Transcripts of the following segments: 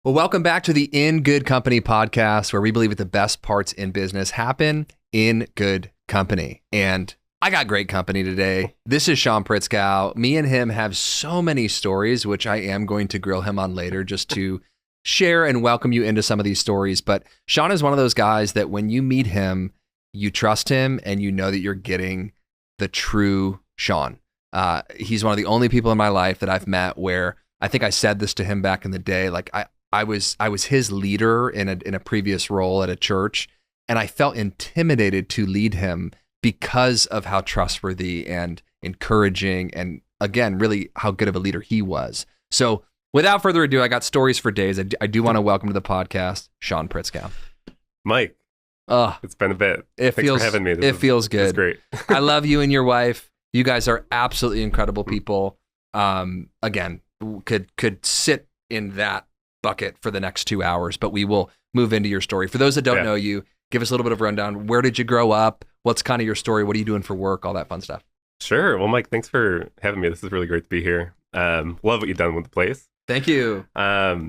Well, welcome back to the In Good Company podcast, where we believe that the best parts in business happen in good company. And I got great company today. This is Sean Pritzkau. Me and him have so many stories, which I am going to grill him on later just to share and welcome you into some of these stories. But Sean is one of those guys that when you meet him, you trust him and you know that you're getting the true Sean. He's one of the only people in my life that I've met where I think I said this to him back in the day. Like I was his leader in a previous role at a church, and I felt intimidated to lead him because of how trustworthy and encouraging and, again, really how good of a leader he was. So without further ado, I got stories for days. I do want to welcome to the podcast, Sean Pritzkau. Mike, it's been a bit. Thanks for having me. It feels good. It's great. I love you and your wife. You guys are absolutely incredible people. Again, could sit in that bucket for the next 2 hours, but we will move into your story. For those that don't know you, give us a little bit of a rundown. Where did you grow up? What's kind of your story? What are you doing for work? All that fun stuff. Sure. Well, Mike, thanks for having me. This is really great to be here. Love what you've done with the place. Thank you. Yeah,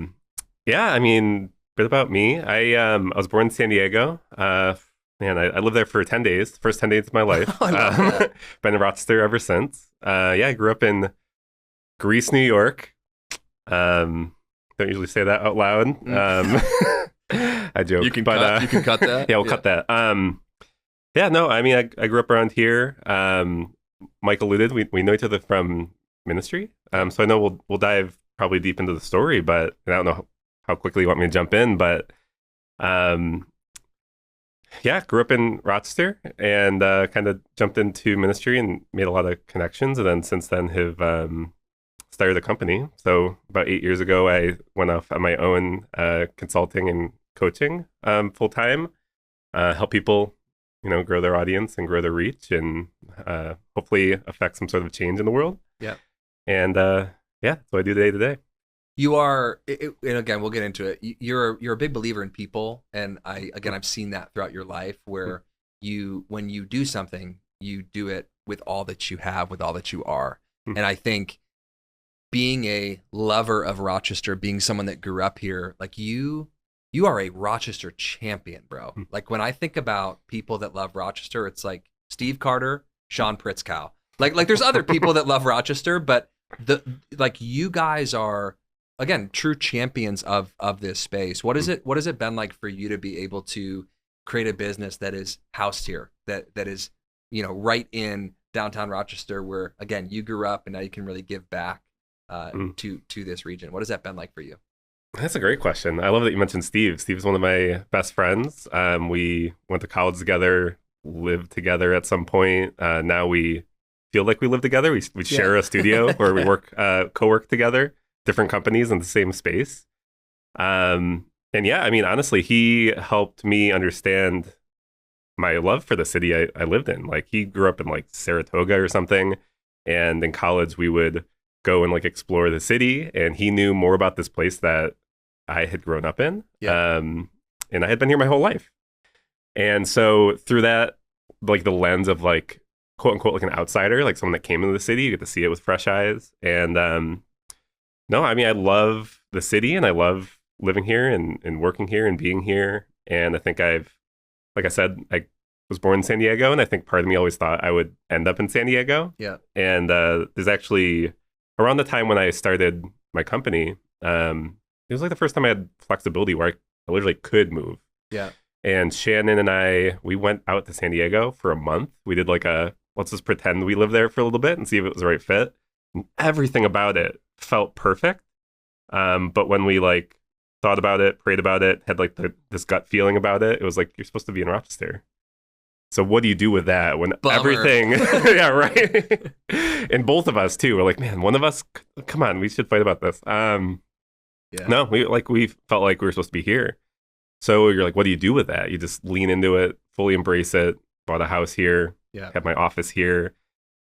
I mean, a bit about me. I was born in San Diego. I lived there for 10 days, first 10 days of my life. I love that. Been in Rochester ever since. I grew up in Greece, New York. Don't usually say that out loud. I joke. You can cut that. Yeah, we'll cut that. I grew up around here. Mike alluded, we know each other from ministry. So I know we'll dive probably deep into the story, but I don't know how quickly you want me to jump in. But grew up in Rochester and kind of jumped into ministry and made a lot of connections. And then since then have started a company. So about 8 years ago, I went off on my own consulting and coaching full time, help people, grow their audience and grow their reach, and hopefully affect some sort of change in the world. Yeah. And that's what I do day to day. You are, and again, we'll get into it. You're a big believer in people, and I've seen that throughout your life, where when you do something, you do it with all that you have, with all that you are. And I think being a lover of Rochester, being someone that grew up here, like you are a Rochester champion, bro. Like when I think about people that love Rochester, it's like Steve Carter, Sean Pritzkau. Like there's other people that love Rochester, but you guys are, again, true champions of this space. What has it been like for you to be able to create a business that is housed here, that is, right in downtown Rochester, where again you grew up and now you can really give back to this region? What has that been like for you? That's a great question. I love that you mentioned Steve. Steve's one of my best friends. We went to college together, lived together at some point. Now we feel like we live together. We share a studio where we co-work together, different companies in the same space. Honestly, he helped me understand my love for the city I lived in. Like he grew up in like Saratoga or something. And in college, we would go and like explore the city, and he knew more about this place that I had grown up in. And I had been here my whole life. And so through that, like the lens of like quote unquote like an outsider, like someone that came into the city, you get to see it with fresh eyes. And I love the city and I love living here and working here and being here. And I think I was born in San Diego, and I think part of me always thought I would end up in San Diego. Yeah. And there's actually, around the time when I started my company, it was like the first time I had flexibility where I literally could move. Yeah. And Shannon and we went out to San Diego for a month. We did like let's just pretend we live there for a little bit and see if it was the right fit. And everything about it felt perfect. But when we like thought about it, prayed about it, had like this gut feeling about it, it was like, you're supposed to be in Rochester. So what do you do with that when everything, yeah, right. And both of us too, we're like, man, one of us, come on, we should fight about this. No, we felt like we were supposed to be here. So you're like, what do you do with that? You just lean into it, fully embrace it, bought a house here, have my office here.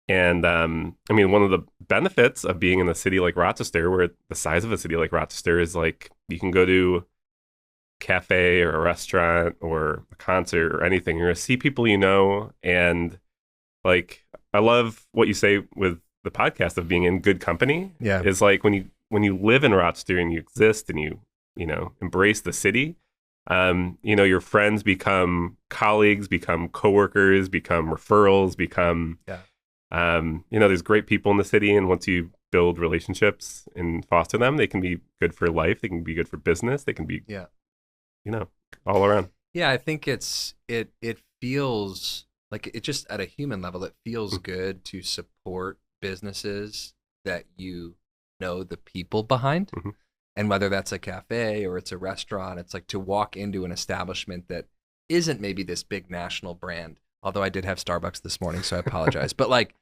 And one of the benefits of being in a city like Rochester, where the size of a city like Rochester is like, you can go to a cafe or a restaurant or a concert or anything. You're going to see people you know. And like, I love what you say with the podcast of being in good company. Yeah. Is like when you live in Rochester and you exist and you embrace the city. Your friends become colleagues, become coworkers, become referrals, become, there's great people in the city. And once you build relationships and foster them, they can be good for life. They can be good for business. They can be, all around. Yeah, I think it feels like it just at a human level, it feels good to support businesses that the people behind. Mm-hmm. And whether that's a cafe or it's a restaurant, it's like to walk into an establishment that isn't maybe this big national brand. Although I did have Starbucks this morning, so I apologize. But like,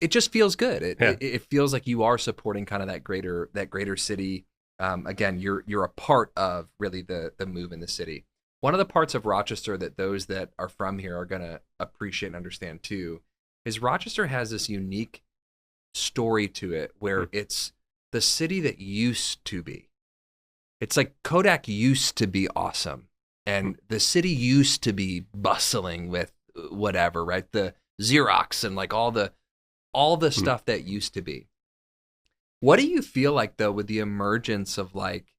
it just feels good. It feels like you are supporting kind of that greater city. Again, you're a part of really the move in the city. One of the parts of Rochester that those that are from here are going to appreciate and understand too is Rochester has this unique story to it where it's the city that used to be. It's like Kodak used to be awesome and the city used to be bustling with whatever, right? The Xerox and like all the stuff that used to be. What do you feel like though with the emergence of like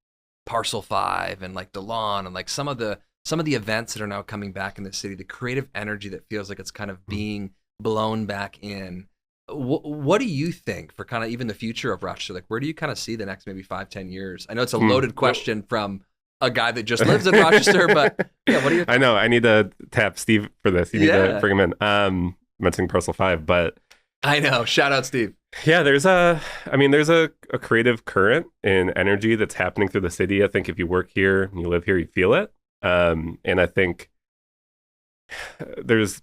Parcel 5 and like DeLon and like some of the events that are now coming back in the city, the creative energy that feels like it's kind of being blown back in? What do you think for kind of even the future of Rochester? Like, where do you kind of see the next maybe 5-10 years? I know it's a loaded question from a guy that just lives in Rochester, but what do you think? I know. I need to tap Steve for this. You need to bring him in. Mentioning Parcel 5, but I know. Shout out, Steve. Yeah, there's a creative current and energy that's happening through the city. I think if you work here and you live here, you feel it. And I think there's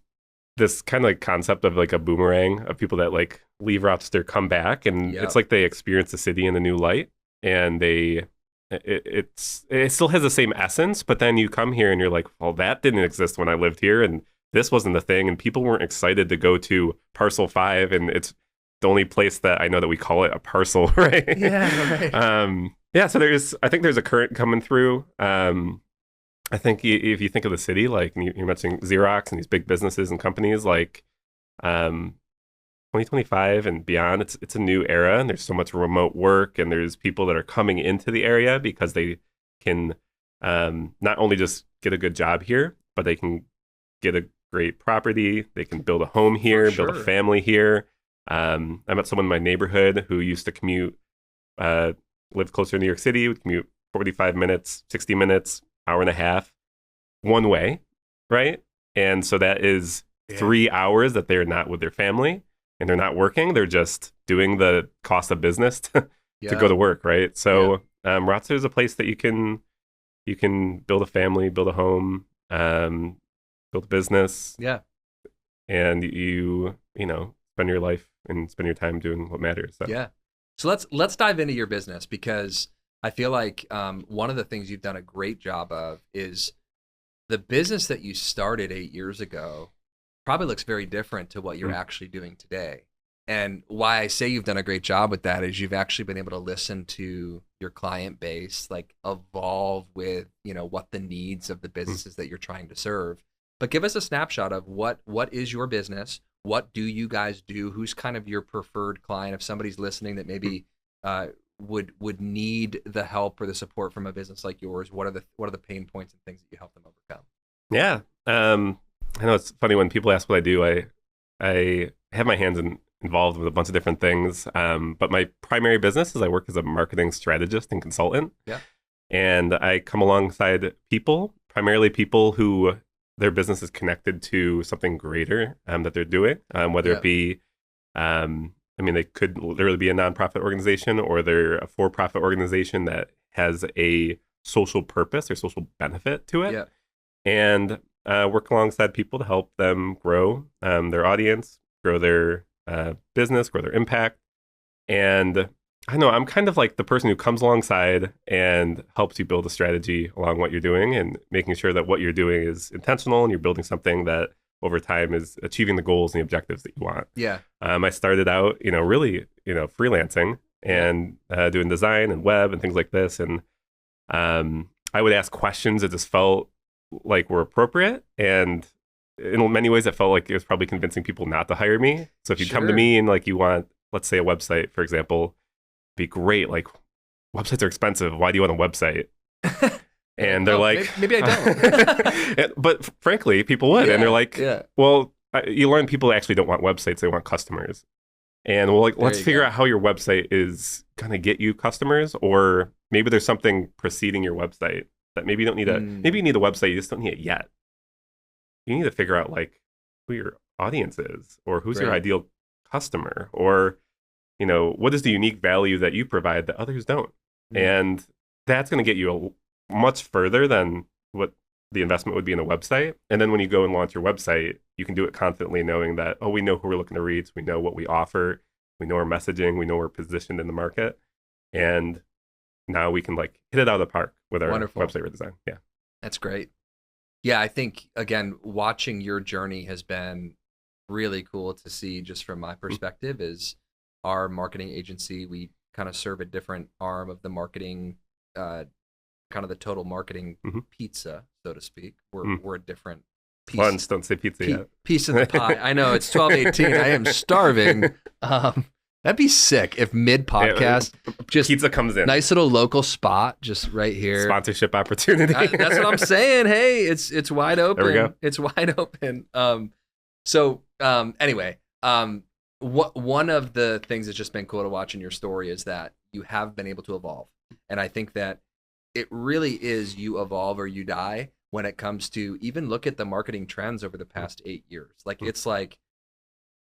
this kind of like concept of like a boomerang of people that like leave Rochester, come back, and it's like they experience the city in a new light, and it still has the same essence, but then you come here and you're like, well, that didn't exist when I lived here, and this wasn't the thing, and people weren't excited to go to Parcel 5, and it's the only place that I know that we call it a parcel, right? Yeah, right. So I think there's a current coming through. I think if you think of the city, like you're mentioning Xerox and these big businesses and companies, like 2025 and beyond, it's a new era, and there's so much remote work, and there's people that are coming into the area because they can not only just get a good job here, but they can get a great property, they can build a home here, build a family here. I met someone in my neighborhood who used to commute, live closer to New York City, would commute 45 minutes, 60 minutes, hour and a half one way, right? And so that is 3 hours that they're not with their family and they're not working. They're just doing the cost of business to go to work, right? So Rochester is a place that you can build a family, build a home, build a business. Yeah. And you spend your life and spend your time doing what matters. So. Yeah. So let's dive into your business, because I feel like one of the things you've done a great job of is the business that you started 8 years ago probably looks very different to what you're actually doing today. And why I say you've done a great job with that is you've actually been able to listen to your client base, like evolve with, what the needs of the businesses that you're trying to serve. But give us a snapshot of what is your business? What do you guys do? Who's kind of your preferred client? If somebody's listening that maybe would need the help or the support from a business like yours, what are the pain points and things that you help them overcome? Yeah. I know it's funny when people ask what I do. I have my hands involved with a bunch of different things. But my primary business is I work as a marketing strategist and consultant. Yeah. And I come alongside people, primarily people who their business is connected to something greater that they're doing, whether it be, they could literally be a nonprofit organization, or they're a for-profit organization that has a social purpose or social benefit to it. Yeah. And work alongside people to help them grow their audience, grow their business, grow their impact. And I know I'm kind of like the person who comes alongside and helps you build a strategy along what you're doing, and making sure that what you're doing is intentional and you're building something that over time is achieving the goals and the objectives that you want. Yeah. I started out, really, freelancing and doing design and web and things like this. And I would ask questions that just felt like were appropriate. And in many ways, it felt like it was probably convincing people not to hire me. So if you come to me and like you want, let's say a website, for example, be great. Like, websites are expensive. Why do you want a website? And they're like, maybe I don't. but frankly, people would. And they're like, yeah. well, you learn people actually don't want websites, they want customers. And well, like, let's figure out how your website is going to get you customers, or maybe there's something preceding your website that maybe you don't need maybe you need a website, you just don't need it yet. You need to figure out like who your audience is, or who's your ideal customer, or, you know, what is the unique value that you provide that others don't. And that's going to get you much further than what the investment would be in a website. And then when you go and launch your website, you can do it confidently knowing that, oh, we know who we're looking to reach. We know what we offer. We know our messaging. We know we're positioned in the market. And now we can like hit it out of the park with our website redesign. Yeah. That's great. Yeah. I think, again, watching your journey has been really cool to see just from my perspective. Is our marketing agency, we kind of serve a different arm of the marketing, kind of the total marketing pizza, so to speak. We're a different piece. Lunch, don't say pizza yet. Piece of the pie. I know, it's 12:18. I am starving. That'd be sick if mid-podcast, just pizza comes in. Nice little local spot, just right here. Sponsorship opportunity. That's what I'm saying. Hey, it's wide open. There we go. It's wide open. Anyway, one of the things that's just been cool to watch in your story is that you have been able to evolve. And I think that it really is you evolve or you die when it comes to even look at the marketing trends over the past 8 years. Like, it's like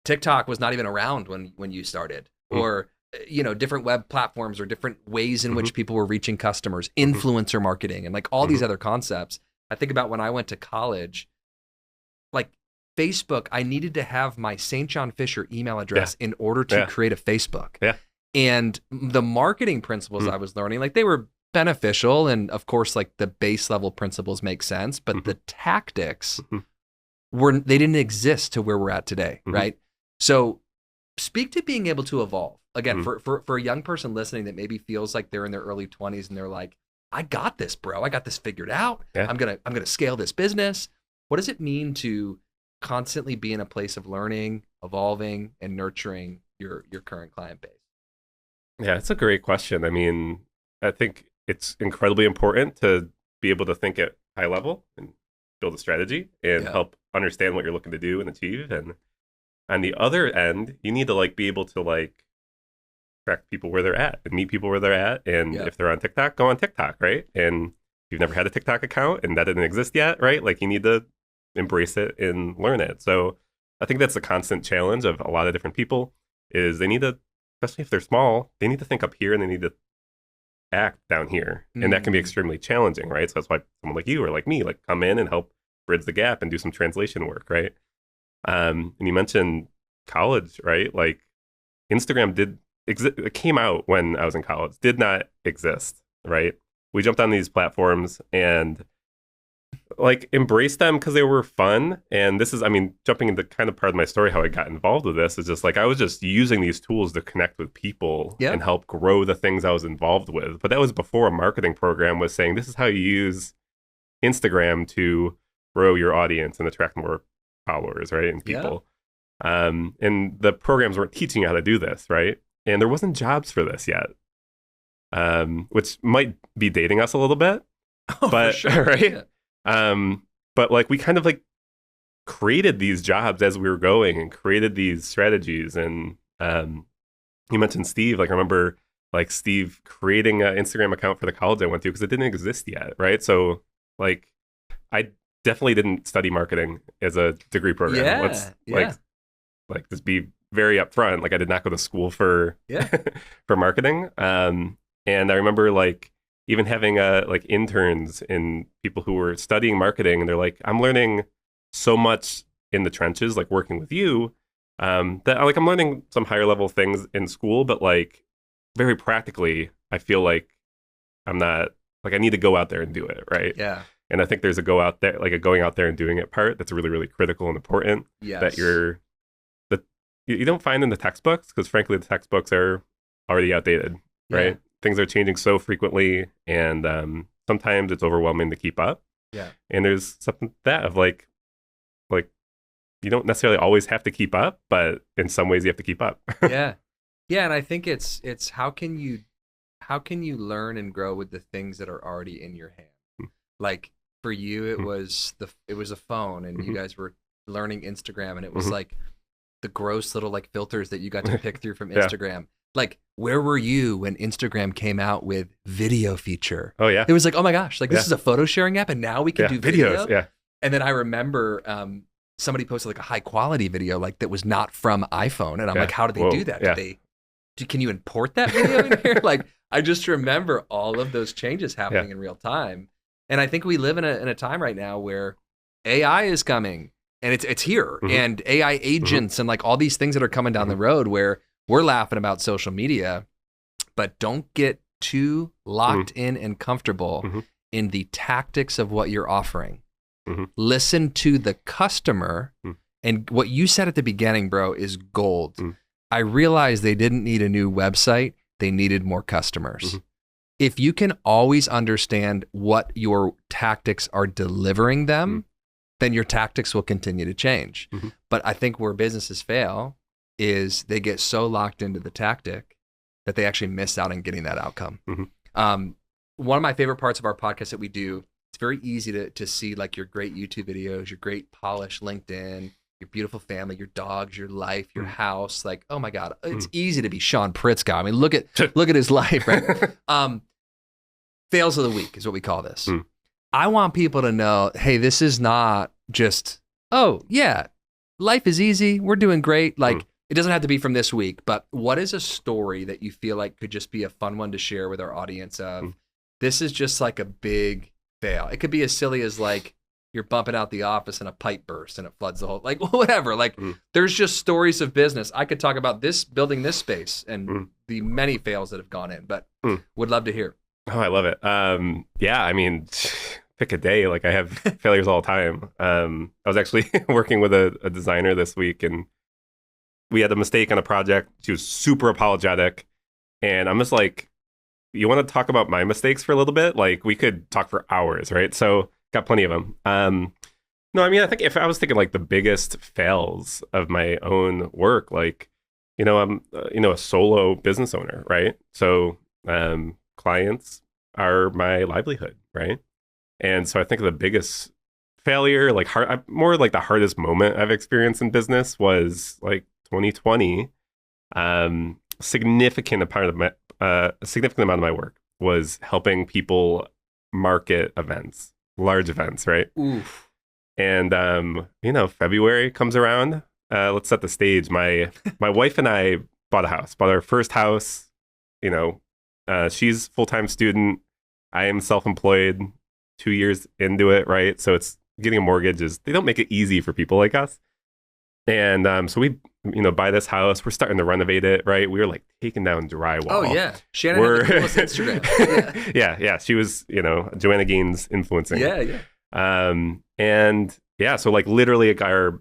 TikTok was not even around when you started, or, you know, different web platforms or different ways in which people were reaching customers, influencer marketing, and like all these other concepts. I think about when I went to college, like Facebook, I needed to have my St. John Fisher email address in order to create a Facebook. Yeah. And the marketing principles I was learning, like, they were beneficial, and of course, like, the base level principles make sense, but the tactics they didn't exist to where we're at today, right? So speak to being able to evolve. Again, for a young person listening that maybe feels like they're in their early 20s and they're like, I got this, bro. I got this figured out. I'm gonna scale this business. What does it mean to constantly be in a place of learning, evolving, and nurturing your current client base? Yeah, it's a great question. I mean, I think it's incredibly important to be able to think at high level and build a strategy and help understand what you're looking to do and achieve. And on the other end, you need to like be able to like track people where they're at and meet people where they're at. And if they're on TikTok, go on TikTok, right? And if you've never had a TikTok account and that didn't exist yet, right? Like, you need to embrace it and learn it. So I think that's the constant challenge of a lot of different people, is they need to, especially if they're small, they need to think up here and they need to act down here. And that can be extremely challenging, right? So that's why someone like you or like me, like, come in and help bridge the gap and do some translation work, right? And you mentioned college, right? Like, Instagram it came out when I was in college, did not exist, right? We jumped on these platforms and like embraced them because they were fun. And this is, I mean, jumping into kind of part of my story, how I got involved with this is just like, I was just using these tools to connect with people and help grow the things I was involved with. But that was before a marketing program was saying, this is how you use Instagram to grow your audience and attract more followers, right? And people. And the programs weren't teaching you how to do this, right? And there wasn't jobs for this yet, which might be dating us a little bit. But for sure. Right? But like, we kind of like created these jobs as we were going and created these strategies. And you mentioned Steve. Like, I remember like Steve creating an Instagram account for the college I went to because it didn't exist yet, right? So like, I definitely didn't study marketing as a degree program. Let's like just be very upfront. Like, I did not go to school for for marketing. And I remember like even having like interns and people who were studying marketing, and they're like, I'm learning so much in the trenches, like working with you, that like I'm learning some higher level things in school, but like very practically, I feel like I'm not, like, I need to go out there and do it, right? Yeah. And I think there's a going out there and doing it part that's really, really critical and important. That you don't find in the textbooks, because frankly, the textbooks are already outdated, right? Things are changing so frequently, and sometimes it's overwhelming to keep up. Yeah. And there's something that of like you don't necessarily always have to keep up, but in some ways you have to keep up. Yeah. And I think it's how can you how can you learn and grow with the things that are already in your hand? Like for you, it was a phone, and you guys were learning Instagram, and it was like the gross little like filters that you got to pick through from Instagram. Like, where were you when Instagram came out with video feature? Oh yeah. It was like, oh my gosh, like this is a photo sharing app, and now we can do video. Videos. Yeah. And then I remember somebody posted like a high quality video like that was not from iPhone, and I'm like, how did they do that? Can you import that video in here? Like, I just remember all of those changes happening in real time. And I think we live in a time right now where AI is coming, and it's here, and AI agents and like all these things that are coming down the road where we're laughing about social media, but don't get too locked in and comfortable in the tactics of what you're offering. Listen to the customer. And what you said at the beginning, bro, is gold. I realized they didn't need a new website. They needed more customers. If you can always understand what your tactics are delivering them, then your tactics will continue to change. But I think where businesses fail is they get so locked into the tactic that they actually miss out on getting that outcome. One of my favorite parts of our podcast that we do, it's very easy to see like your great YouTube videos, your great polished LinkedIn, your beautiful family, your dogs, your life, your house. Like, oh my God, it's easy to be Sean Pritzkau. I mean, look at his life, right? Fails of the week is what we call this. I want people to know, hey, this is not just, oh yeah, life is easy, we're doing great. Like, it doesn't have to be from this week, but what is a story that you feel like could just be a fun one to share with our audience of, this is just like a big fail. It could be as silly as like, you're bumping out the office and a pipe bursts and it floods the whole, like whatever. Like there's just stories of business. I could talk about this, building this space and the many fails that have gone in, but would love to hear. Oh, I love it. Yeah, I mean, pick a day. Like I have failures all the time. I was actually working with a designer this week, and we had a mistake on a project. She was super apologetic. And I'm just like, you want to talk about my mistakes for a little bit? Like we could talk for hours, right? So got plenty of them. No, I mean, I think if I was thinking like the biggest fails of my own work, like, I'm, a solo business owner, right? So clients are my livelihood, right? And so I think the biggest failure, like more like the hardest moment I've experienced in business was like 2020. Significant amount of my work was helping people market events, large events, right? Oof. And February comes around. Let's set the stage. My wife and I bought our first house. She's full-time student. I am self-employed, 2 years into it, right? So it's getting a mortgage they don't make it easy for people like us. And so we, buy this house. We're starting to renovate it, right? We were like taking down drywall. Oh yeah, Shannon had the coolest Instagram. Yeah. She was, Joanna Gaines influencing. Yeah. And yeah, so like literally our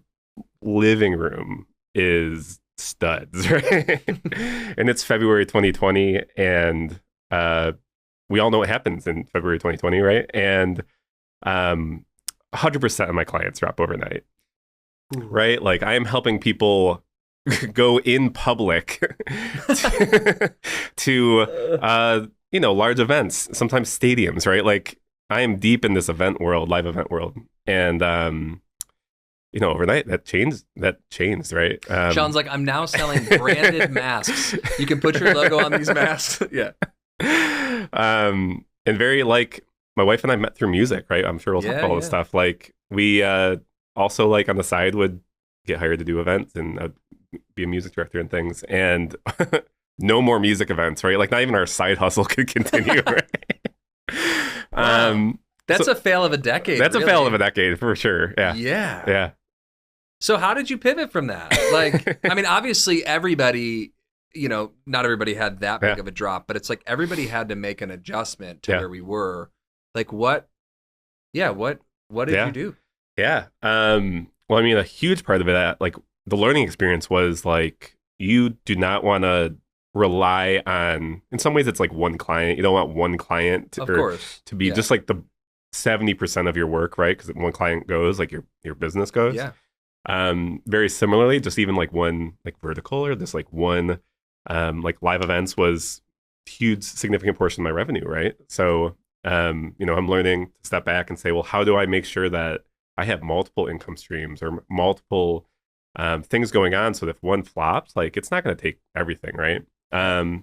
living room is studs, right? And it's February 2020, and we all know what happens in February 2020, right? And 100% of my clients drop overnight. Ooh. Right? Like I am helping people go in public to large events, sometimes stadiums, right? Like I am deep in this live event world. And overnight that changed, right? Sean's like, I'm now selling branded masks. You can put your logo on these masks. Yeah. And very like my wife and I met through music, right? I'm sure we'll talk about all this stuff. Like we also like on the side would get hired to do events and be a music director and things. And no more music events, right? Like not even our side hustle could continue. Right? Wow. That's a fail of a decade. That's really. A fail of a decade for sure. Yeah. Yeah. So how did you pivot from that? Like, I mean, obviously everybody, not everybody had that big of a drop, but it's like everybody had to make an adjustment to where we were. Like what did you do? Yeah. Well, I mean, a huge part of it, like the learning experience was like, you do not want to rely on, in some ways it's like one client. You don't want one client to be just like the 70% of your work, right? Because one client goes, like your business goes. Yeah. Very similarly, just even like one like vertical or this like one like live events was huge significant portion of my revenue, right? So I'm learning to step back and say, well, how do I make sure that I have multiple income streams or multiple things going on, so that if one flops, like it's not going to take everything, right?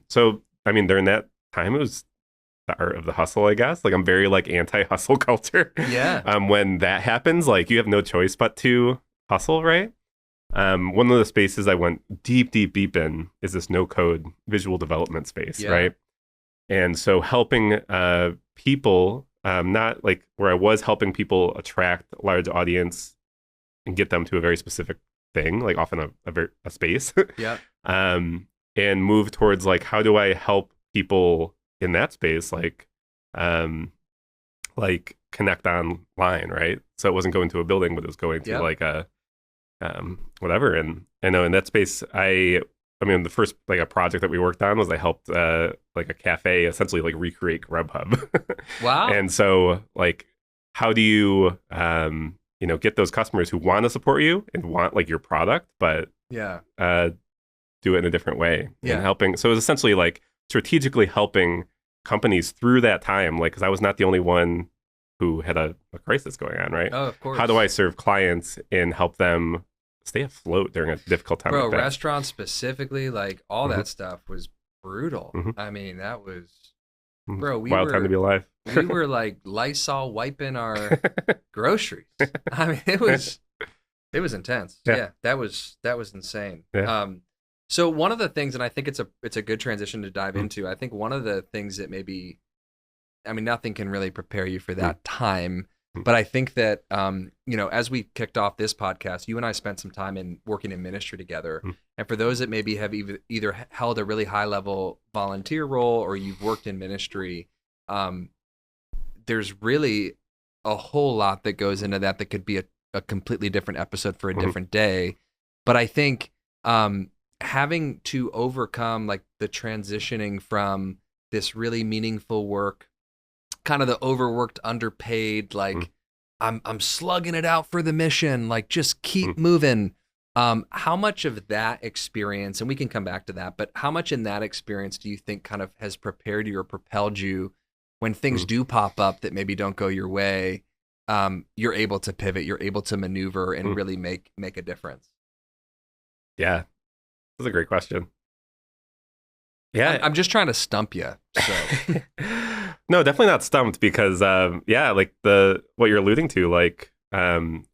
So during that time, it was the art of the hustle, I guess. Like I'm very like anti-hustle culture. Yeah. When that happens, like you have no choice but to hustle, right? One of the spaces I went deep in is this no-code visual development space, right? And so helping people, not like where I was helping people attract a large audience and get them to a very specific thing, like often a space. Yeah. And move towards like, how do I help people in that space, like connect online, right? So it wasn't going to a building, but it was going to like a whatever. And I know in that space, the first like a project that we worked on was I helped like a cafe essentially like recreate Grubhub. Wow. And so like, how do you get those customers who want to support you and want like your product, but do it in a different way and helping. So it was essentially like strategically helping companies through that time, like because I was not the only one who had a crisis going on, right? Oh, of course. How do I serve clients and help them stay afloat during a difficult time? Bro, like that? restaurants specifically, like all that stuff was brutal. I mean, that was, bro, wild time to be alive. We were like Lysol wiping our groceries. I mean, it was intense. Yeah, that was insane. Yeah. So one of the things, and I think it's a good transition to dive into, I think one of the things that maybe, nothing can really prepare you for that time, but I think that, as we kicked off this podcast, you and I spent some time working in ministry together. And for those that maybe have either held a really high level volunteer role or you've worked in ministry, there's really a whole lot that goes into that could be a completely different episode for a different day. But I think, having to overcome like the transitioning from this really meaningful work, kind of the overworked, underpaid, like I'm slugging it out for the mission, like just keep moving. How much of that experience, and we can come back to that, but how much in that experience do you think kind of has prepared you or propelled you when things do pop up that maybe don't go your way? You're able to pivot, you're able to maneuver and really make a difference. Yeah. That's a great question. Yeah. I'm just trying to stump you. So. No, definitely not stumped because, like what you're alluding to, like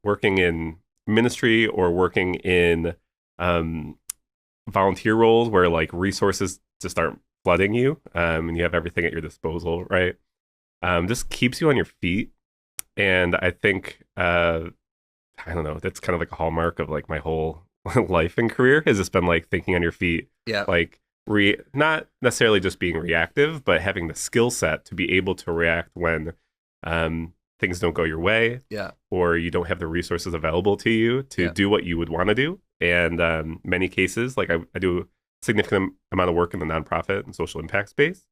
working in ministry or working in volunteer roles where like resources just aren't flooding you and you have everything at your disposal, right? Just keeps you on your feet. And I think, I don't know, that's kind of like a hallmark of like my whole life and career has just been like thinking on your feet, like not necessarily just being reactive, but having the skill set to be able to react when things don't go your way, or you don't have the resources available to you to do what you would want to do. And many cases, like I do a significant amount of work in the nonprofit and social impact space,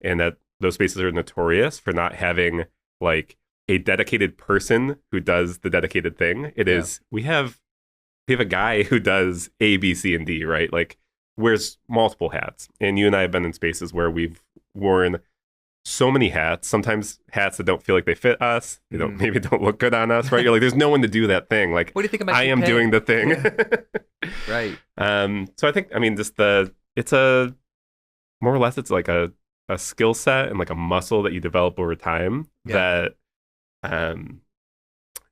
and that those spaces are notorious for not having like a dedicated person who does the dedicated thing. It is we have a guy who does A, B, C, and D, right? Like wears multiple hats. And you and I have been in spaces where we've worn so many hats, sometimes hats that don't feel like they fit us. They maybe don't look good on us, right? You're like, there's no one to do that thing. Like, what do you think about I am doing the thing. Right. So I think, it's more or less, it's like a skill set and like a muscle that you develop over time that,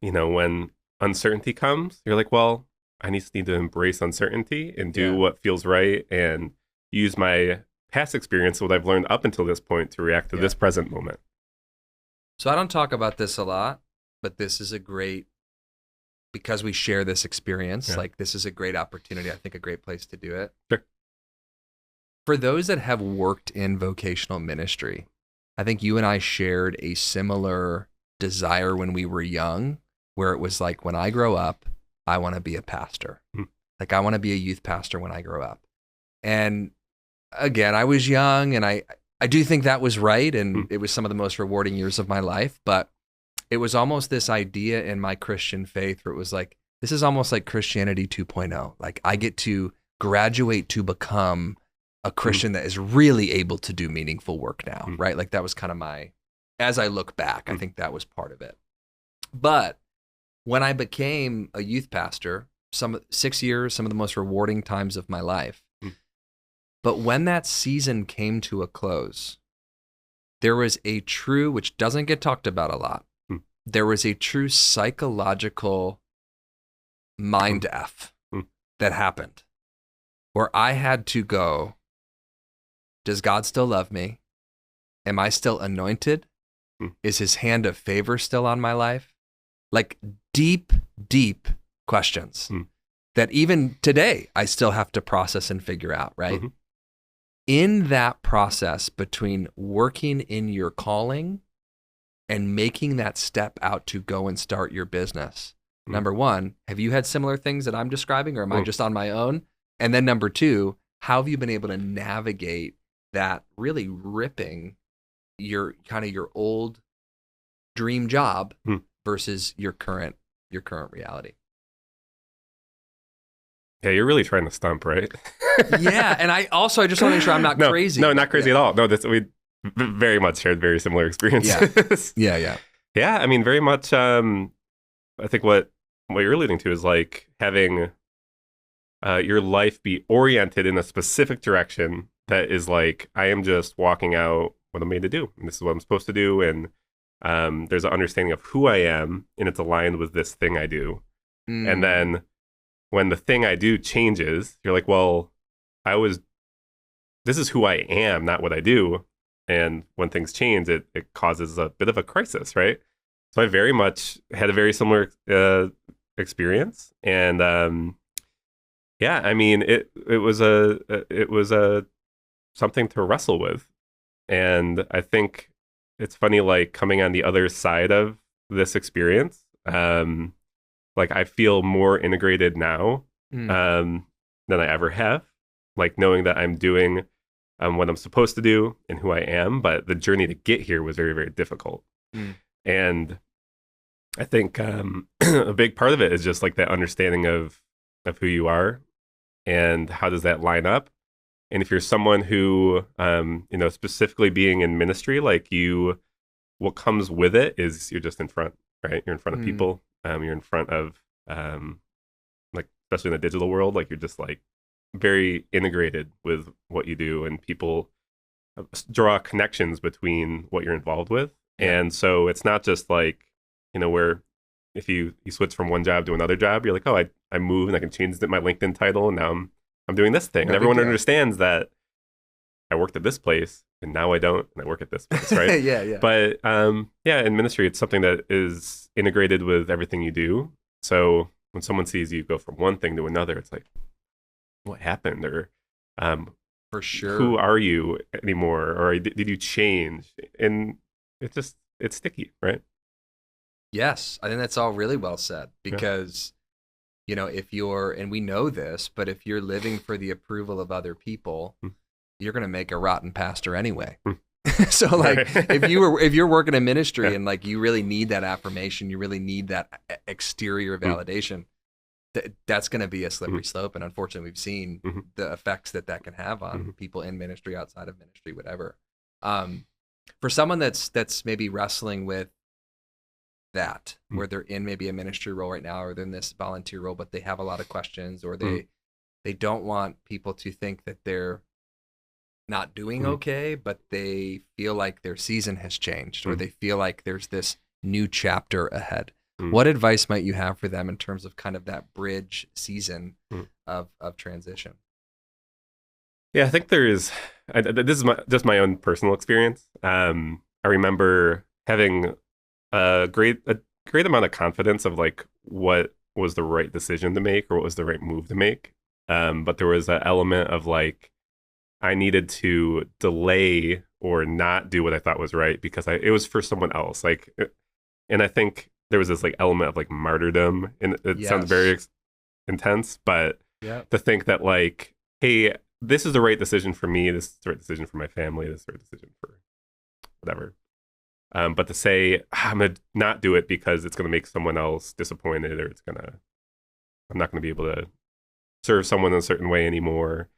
when uncertainty comes, you're like, well, I need to embrace uncertainty and do what feels right and use my past experience, what I've learned up until this point, to react to this present moment. So I don't talk about this a lot, but this is because we share this experience, like this is a great opportunity. I think a great place to do it. Sure. For those that have worked in vocational ministry, I think you and I shared a similar desire when we were young, where it was like, when I grow up, I want to be a pastor. Like I want to be a youth pastor when I grow up. And again, I was young and I do think that was right. And it was some of the most rewarding years of my life, but it was almost this idea in my Christian faith where it was like, this is almost like Christianity 2.0. Like I get to graduate to become a Christian that is really able to do meaningful work now, Mm. right? Like that was kind of as I look back, I think that was part of it. But when I became a youth pastor, 6 years, some of the most rewarding times of my life. Mm. But when that season came to a close, there was a true, which doesn't get talked about a lot, there was a true psychological mind F that happened where I had to go, does God still love me? Am I still anointed? Is his hand of favor still on my life? Like deep, deep questions that even today I still have to process and figure out, right? Mm-hmm. In that process between working in your calling and making that step out to go and start your business, number one, have you had similar things that I'm describing, or am I just on my own? And then number two, how have you been able to navigate that really ripping your old dream job versus your current reality? Yeah, you're really trying to stump, right? Yeah, and I just want to make sure I'm not crazy. No, not crazy at all. No, we very much shared very similar experiences. Yeah. Yeah, I mean, very much. I think what you're alluding to is like having your life be oriented in a specific direction that is like, I am just walking out what I'm made to do, and this is what I'm supposed to do, and there's an understanding of who I am, and it's aligned with this thing I do, and then when the thing I do changes, you're like, well, this is who I am, not what I do. And when things change, it causes a bit of a crisis, right? So I very much had a very similar experience. And yeah, I mean, it was something to wrestle with. And I think it's funny, like coming on the other side of this experience, like I feel more integrated now than I ever have. Like knowing that I'm doing what I'm supposed to do and who I am, but the journey to get here was very, very difficult. And I think a big part of it is just like that understanding of who you are and how does that line up. And if you're someone who, specifically being in ministry, like what comes with it is you're just in front, right? You're in front of people. You're in front of, like, especially in the digital world, like you're just like very integrated with what you do, and people draw connections between what you're involved with. Yeah. And so it's not just like, where if you switch from one job to another job, you're like, oh, I moved and I can change my LinkedIn title, and now I'm doing this thing. And everyone understands that I worked at this place and now I don't, and I work at this place, right? Yeah. But in ministry, it's something that is integrated with everything you do. So when someone sees you go from one thing to another, it's like, what happened? Or for sure, who are you anymore? Or did you change? And it's sticky, right? Yes, I think that's all really well said, because if you're, and we know this, but if you're living for the approval of other people, you're going to make a rotten pastor anyway. So like if you're working in ministry and like you really need that affirmation, you really need that exterior validation, that's going to be a slippery slope. And unfortunately, we've seen the effects that can have on people in ministry, outside of ministry, whatever. For someone that's maybe wrestling with that, where they're in maybe a ministry role right now, or they're in this volunteer role, but they have a lot of questions, or they don't want people to think that they're not doing okay, but they feel like their season has changed, or they feel like there's this new chapter ahead. What advice might you have for them in terms of kind of that bridge season of transition? Yeah, I think this is just my own personal experience. I remember having a great amount of confidence of like what was the right decision to make, or what was the right move to make. But there was an element of like, I needed to delay or not do what I thought was right because it was for someone else. Like, and I think there was this like element of like martyrdom, and it sounds very intense, but to think that like, hey, this is the right decision for me, this is the right decision for my family, this is the right decision for whatever. But to say, I'm going to not do it because it's going to make someone else disappointed, or I'm not going to be able to serve someone in a certain way anymore.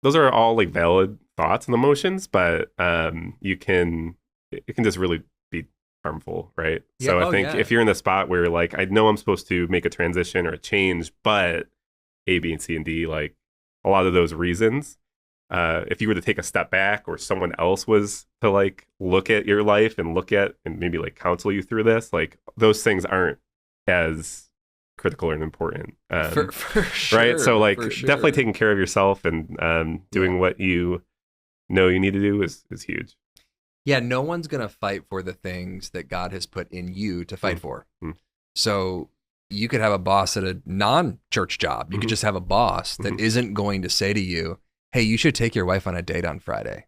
those are all like valid thoughts and emotions, but it can just really be harmful, right? Yeah. So I Oh, think yeah. if you're in the spot where like, I know I'm supposed to make a transition or a change, but A, B, and C, and D, like a lot of those reasons, if you were to take a step back or someone else was to like look at your life and maybe like counsel you through this, like those things aren't as critical and important. For sure. Right. So like for sure. definitely taking care of yourself and doing what you know you need to do is huge. Yeah, no one's going to fight for the things that God has put in you to fight for. So you could have a boss at a non-church job. You could just have a boss that isn't going to say to you, hey, you should take your wife on a date on Friday.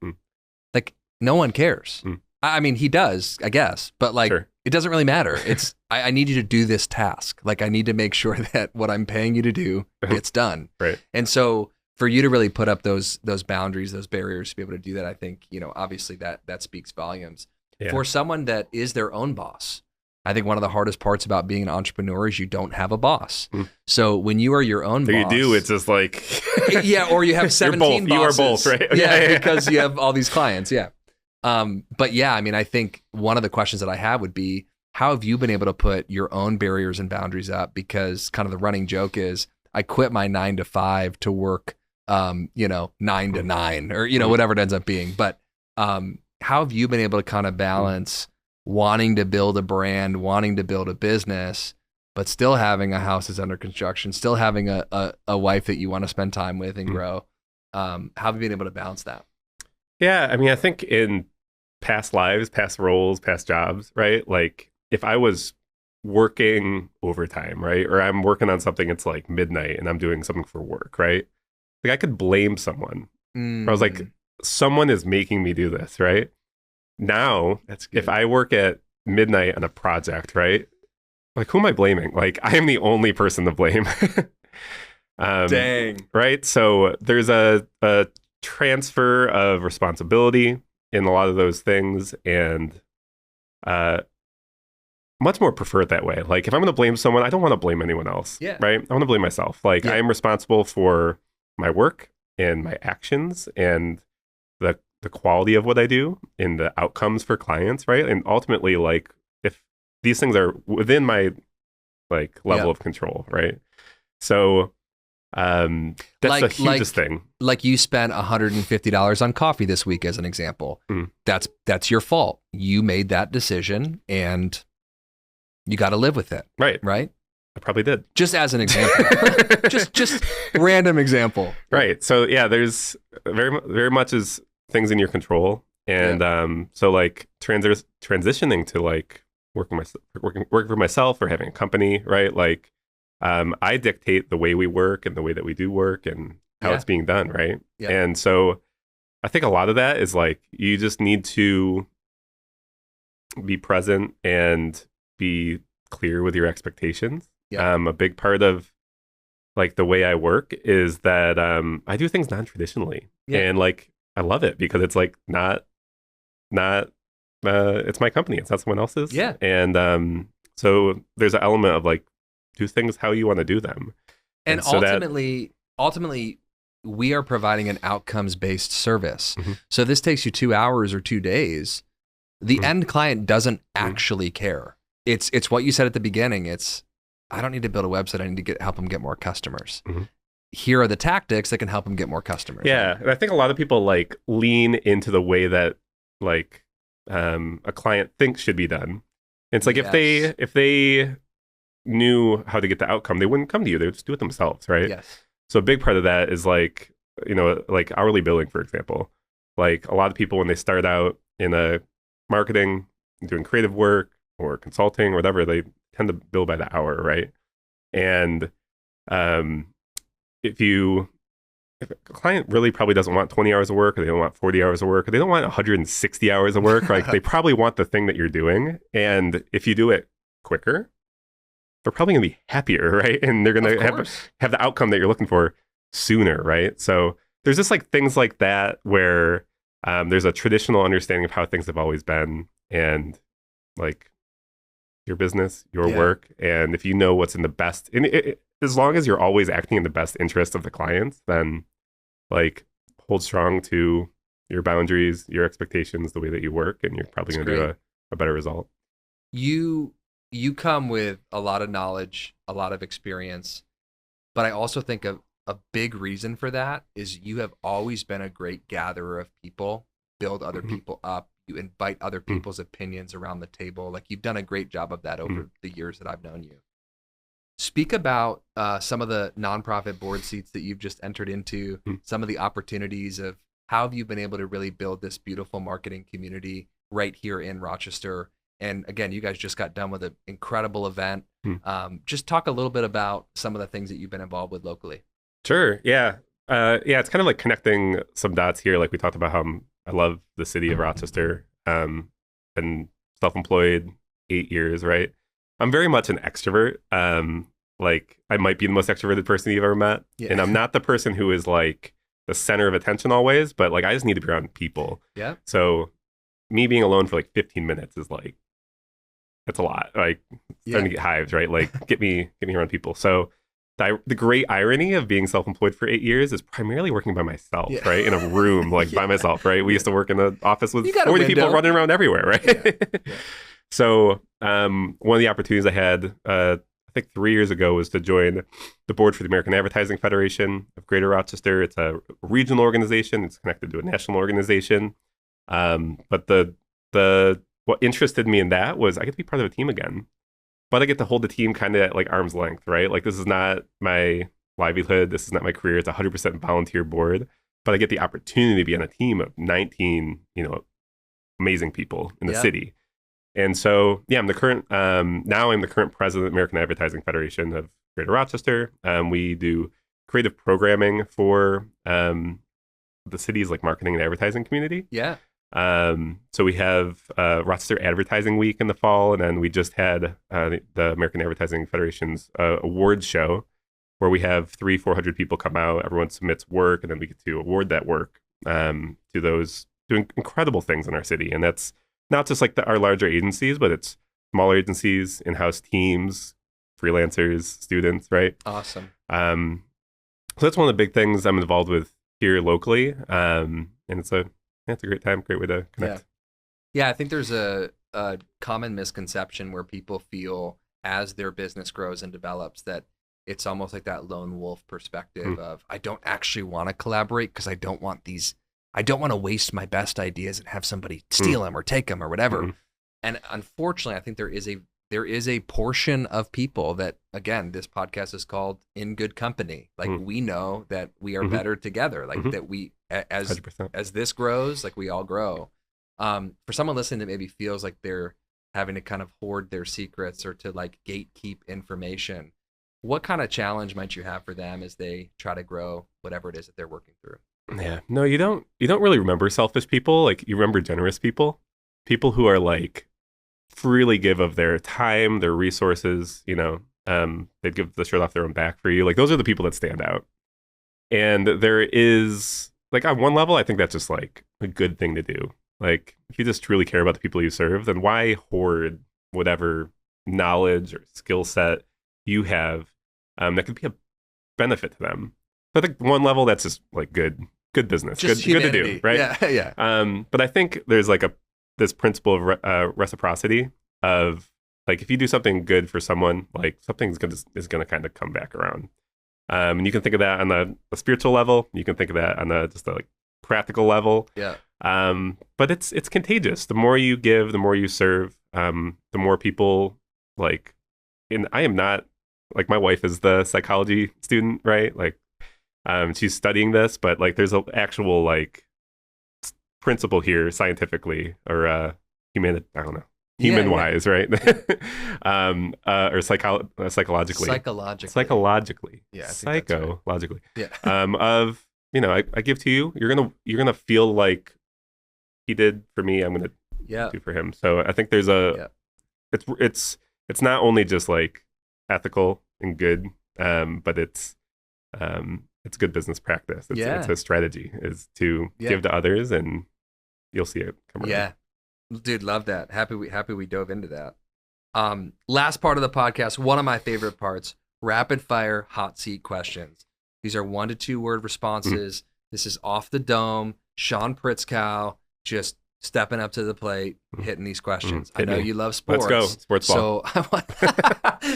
Like, no one cares. I mean, he does, I guess, but like, Sure. It doesn't really matter. It's, I need you to do this task. Like, I need to make sure that what I'm paying you to do gets done. Right. And so for you to really put up those boundaries, those barriers to be able to do that, I think, obviously that speaks volumes. Yeah. For someone that is their own boss, I think one of the hardest parts about being an entrepreneur is you don't have a boss. So when you are your own boss, you do, it's just like yeah, or you have 17 You're bosses. You are both, right? Yeah, because you have all these clients. Yeah. But yeah, I mean, I think one of the questions that I have would be, how have you been able to put your own barriers and boundaries up? Because kind of the running joke is, I quit my 9 to 5 to work, 9 to 9 or, whatever it ends up being. But how have you been able to kind of balance wanting to build a brand, wanting to build a business, but still having a house that's under construction, still having a wife that you want to spend time with and grow? How have you been able to balance that? Yeah, I mean, I think in past lives, past roles, past jobs, right? Like if I was working overtime, right? Or I'm working on something, it's like midnight and I'm doing something for work, right? Like I could blame someone. I was like, someone is making me do this, right? Now, if I work at midnight on a project, right? Like, who am I blaming? Like, I am the only person to blame. Dang. Right? So there's a transfer of responsibility in a lot of those things, and much more prefer it that way. Like, if I'm going to blame someone, I don't want to blame anyone else. Yeah. Right? I want to blame myself. Like, I am responsible for my work and my actions and the quality of what I do and the outcomes for clients, right? And ultimately, like, if these things are within my like level of control, right? So that's the hugest thing. Like you spent $150 on coffee this week, as an example. That's your fault. You made that decision and you got to live with it. Right. Right. I probably did. Just as an example. just random example. Right. So yeah, there's very much is things in your control. And so like transitioning to like working for myself or having a company, right? Like I dictate the way we work and the way that we do work and how it's being done, right? Yeah. And so I think a lot of that is like you just need to be present and be clear with your expectations. Yeah. A big part of like the way I work is that I do things non-traditionally. Yeah. And like I love it because it's like not it's my company. It's not someone else's. Yeah. And so there's an element of like do things how you want to do them. And so ultimately we are providing an outcomes-based service. So this takes you 2 hours or 2 days. The end client doesn't actually care. It's what you said at the beginning. It's, I don't need to build a website. I need to help them get more customers. Here are the tactics that can help them get more customers. Yeah. Right? And I think a lot of people like lean into the way that like a client thinks should be done. It's like if they knew how to get the outcome, they wouldn't come to you. They would just do it themselves, right? Yes. So a big part of that is like, like hourly billing, for example. Like a lot of people when they start out in a marketing, doing creative work or consulting or whatever, they tend to bill by the hour, right? And if a client really probably doesn't want 20 hours of work, or they don't want 40 hours of work, or they don't want 160 hours of work, like they probably want the thing that you're doing. And if you do it quicker, they're probably going to be happier, right? And they're going to have the outcome that you're looking for sooner, right? So there's just like things like that where there's a traditional understanding of how things have always been, and like your business, your work, and if you know what's in the best, and as long as you're always acting in the best interest of the clients, then like hold strong to your boundaries, your expectations, the way that you work, and you're probably going to do a better result. You come with a lot of knowledge, a lot of experience, but I also think a big reason for that is you have always been a great gatherer of people, build other people up, you invite other people's opinions around the table. Like, you've done a great job of that over the years that I've known you. Speak about some of the nonprofit board seats that you've just entered into, some of the opportunities of how have you been able to really build this beautiful marketing community right here in Rochester. And again, you guys just got done with an incredible event. Just talk a little bit about some of the things that you've been involved with locally. Sure. Yeah. It's kind of like connecting some dots here. Like we talked about how I love the city of Rochester. Been self-employed 8 years, right? I'm very much an extrovert. Like I might be the most extroverted person you've ever met. Yeah. And I'm not the person who is like the center of attention always, but like I just need to be around people. Yeah. So me being alone for like 15 minutes is like, that's a lot. Like starting to get hives, right? Like get me around people. So the great irony of being self-employed for 8 years is primarily working by myself, right? In a room, like by myself, right? We used to work in an office with 40 people running around everywhere, right? So one of the opportunities I had, I think 3 years ago, was to join the board for the American Advertising Federation of Greater Rochester. It's a regional organization. It's connected to a national organization. But what interested me in that was I get to be part of a team again. But I get to hold the team kind of at like arm's length, right? Like this is not my livelihood. This is not my career. It's 100% volunteer board. But I get the opportunity to be on a team of 19, amazing people in the city. And so, I'm the current, now I'm the current president of the American Advertising Federation of Greater Rochester. We do creative programming for the city's like marketing and advertising community. Yeah. So we have Rochester Advertising Week in the fall, and then we just had the American Advertising Federation's awards show, where we have 300-400 people come out. Everyone submits work, and then we get to award that work to those doing incredible things in our city. And that's not just like our larger agencies, but it's smaller agencies, in-house teams, freelancers, students, right? Awesome. So that's one of the big things I'm involved with here locally, and it's a great time, great way to connect. Yeah, I think there's a common misconception where people feel as their business grows and develops that it's almost like that lone wolf perspective of I don't actually want to collaborate because I don't want to waste my best ideas and have somebody steal them or take them or whatever. And unfortunately, I think there is a portion of people that, again, this podcast is called In Good Company. Like we know that we are better together. Like that we, as this grows, like we all grow. For someone listening that maybe feels like they're having to kind of hoard their secrets or to like gatekeep information, what kind of challenge might you have for them as they try to grow whatever it is that they're working through? Yeah, no, you don't really remember selfish people. Like you remember generous people who are like freely give of their time, their resources, they'd give the shirt off their own back for you. Like those are the people that stand out. And there is like on one level, I think that's just like a good thing to do. Like if you just truly care about the people you serve, then why hoard whatever knowledge or skill set you have that could be a benefit to them. So I think one level that's just like good business, good to do, right? Yeah. But I think there's like this principle of reciprocity of like if you do something good for someone, like something's is gonna kind of come back around. And you can think of that on the spiritual level. You can think of that on just the like practical level. Yeah. But it's contagious. The more you give, the more you serve, the more people like. And I am not like my wife is the psychology student, right? Like, she's studying this, but like there's an actual like principle here scientifically or human wise, right? Or psychologically. Psychologically. Yeah. Psychologically. Right. Yeah. I give to you, you're gonna feel like he did for me, I'm gonna do for him. So I think there's it's not only just like ethical and good, but it's good business practice. It's a strategy is to give to others, and you'll see it come around. Yeah, dude, love that. Happy we dove into that. Last part of the podcast, one of my favorite parts: rapid fire hot seat questions. These are 1 to 2 word responses. This is off the dome. Sean Pritzkau just stepping up to the plate, hitting these questions. I know you love sports. Let's go. Sports ball.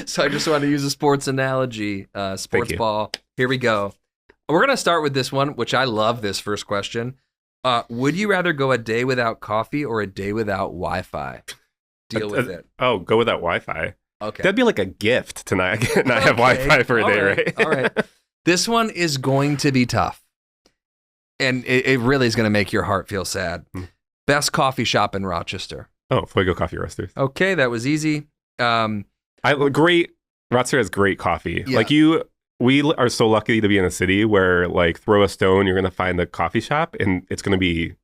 So I just want to use a sports analogy. Sports ball. Here we go. We're going to start with this one, which I love this first question. Would you rather go a day without coffee or a day without Wi-Fi? Deal with it. Oh, go without Wi-Fi. Okay. That'd be like a gift to not have Wi-Fi for a day, right? All right. This one is going to be tough. And it really is going to make your heart feel sad. Best coffee shop in Rochester. Oh, Fuego Coffee Roasters. Okay, that was easy. Rochester has great coffee. Yeah. Like we are so lucky to be in a city where like throw a stone, you're going to find a coffee shop and it's going to be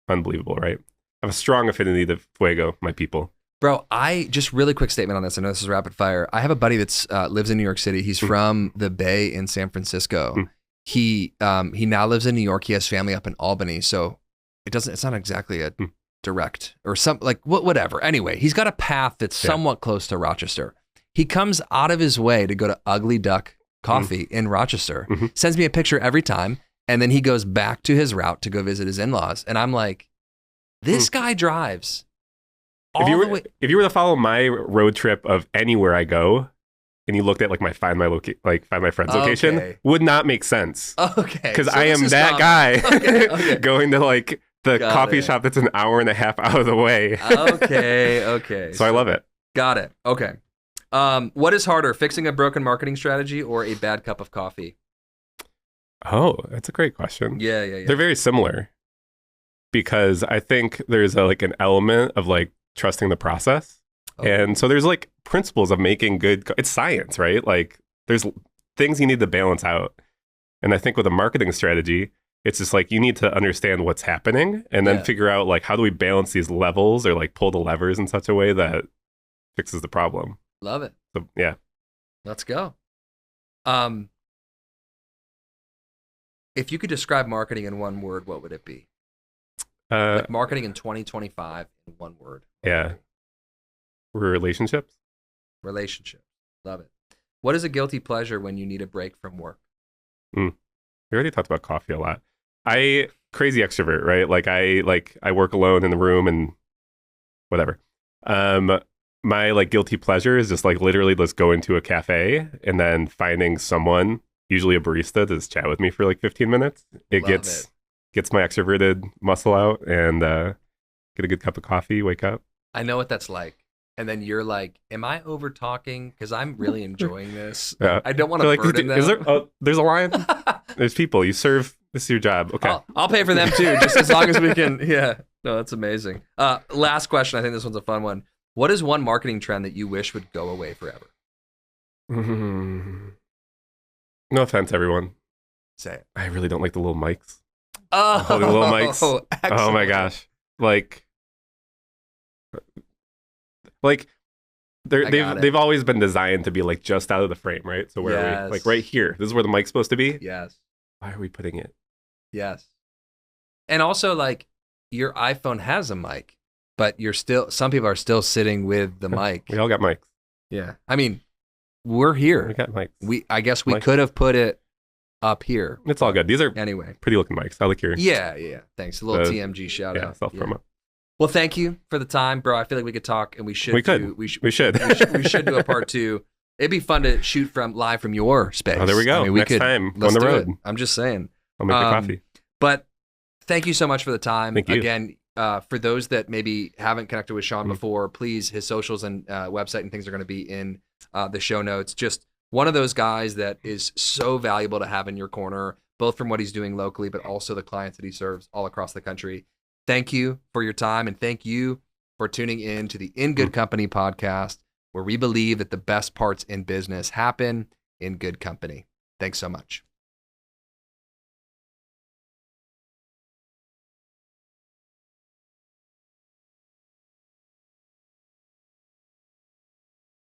unbelievable, right? I have a strong affinity to Fuego, my people. Bro, just really quick statement on this. I know this is rapid fire. I have a buddy that's lives in New York City. He's from the Bay in San Francisco. He now lives in New York. He has family up in Albany. So it's not exactly a direct or whatever. Anyway, he's got a path that's somewhat close to Rochester. He comes out of his way to go to Ugly Duck Coffee in Rochester, sends me a picture every time. And then he goes back to his route to go visit his in-laws. And I'm like, this guy drives. If you were to follow my road trip of anywhere I go, and you looked at like my find my friend's location, would not make sense. Okay, because I am that guy going to like the coffee shop that's an hour and a half out of the way. Okay. So I love it. Got it. Okay. What is harder, fixing a broken marketing strategy or a bad cup of coffee? Oh, that's a great question. Yeah. They're very similar because I think there's an element of like trusting the process. And so there's like principles of making it's science, right? Like there's things you need to balance out. And I think with a marketing strategy, it's just like you need to understand what's happening and then figure out like how do we balance these levels or like pull the levers in such a way that fixes the problem. Love it. So, yeah. Let's go. If you could describe marketing in one word, what would it be? Like marketing in 2025 in one word. Yeah. Relationships. Love it. What is a guilty pleasure when you need a break from work? We already talked about coffee a lot. Crazy extrovert, right? I work alone in the room and whatever. My like guilty pleasure is just like literally just go into a cafe and then finding someone, usually a barista, to just chat with me for like 15 minutes. It gets my extroverted muscle out and get a good cup of coffee, wake up. I know what that's like. And then you're like, am I over talking? Because I'm really enjoying this. Yeah. I don't want to burden them. There's a line. There's people. You serve. This is your job. Okay. I'll pay for them too, just as long as we can. Yeah. No, that's amazing. Last question. I think this one's a fun one. What is one marketing trend that you wish would go away forever? No offense, everyone. Say it. I really don't like the little mics. Oh, holding the little mics. Excellent. Oh my gosh. They've always been designed to be like just out of the frame, right? So where are we? Like right here. This is where the mic's supposed to be. Yes. Why are we putting it? Yes. And also, like, your iPhone has a mic, but some people are still sitting with the mic. We all got mics. Yeah. I mean, we're here. We got mics. I guess we could have put it up here. It's all good. These are anyway pretty looking mics. I like your Thanks. A little TMG shout out. Self promo. Well, thank you for the time, bro. I feel like we could talk, and we should do a part 2. It'd be fun to shoot live from your space. Oh, there we go. Next time on the road. I'm just saying. I'll make the coffee. But thank you so much for the time. Thank you. Again, for those that maybe haven't connected with Sean before, please, his socials and website and things are going to be in the show notes. Just one of those guys that is so valuable to have in your corner, both from what he's doing locally, but also the clients that he serves all across the country. Thank you for your time, and thank you for tuning in to the In Good Company podcast, where we believe that the best parts in business happen in good company. Thanks so much.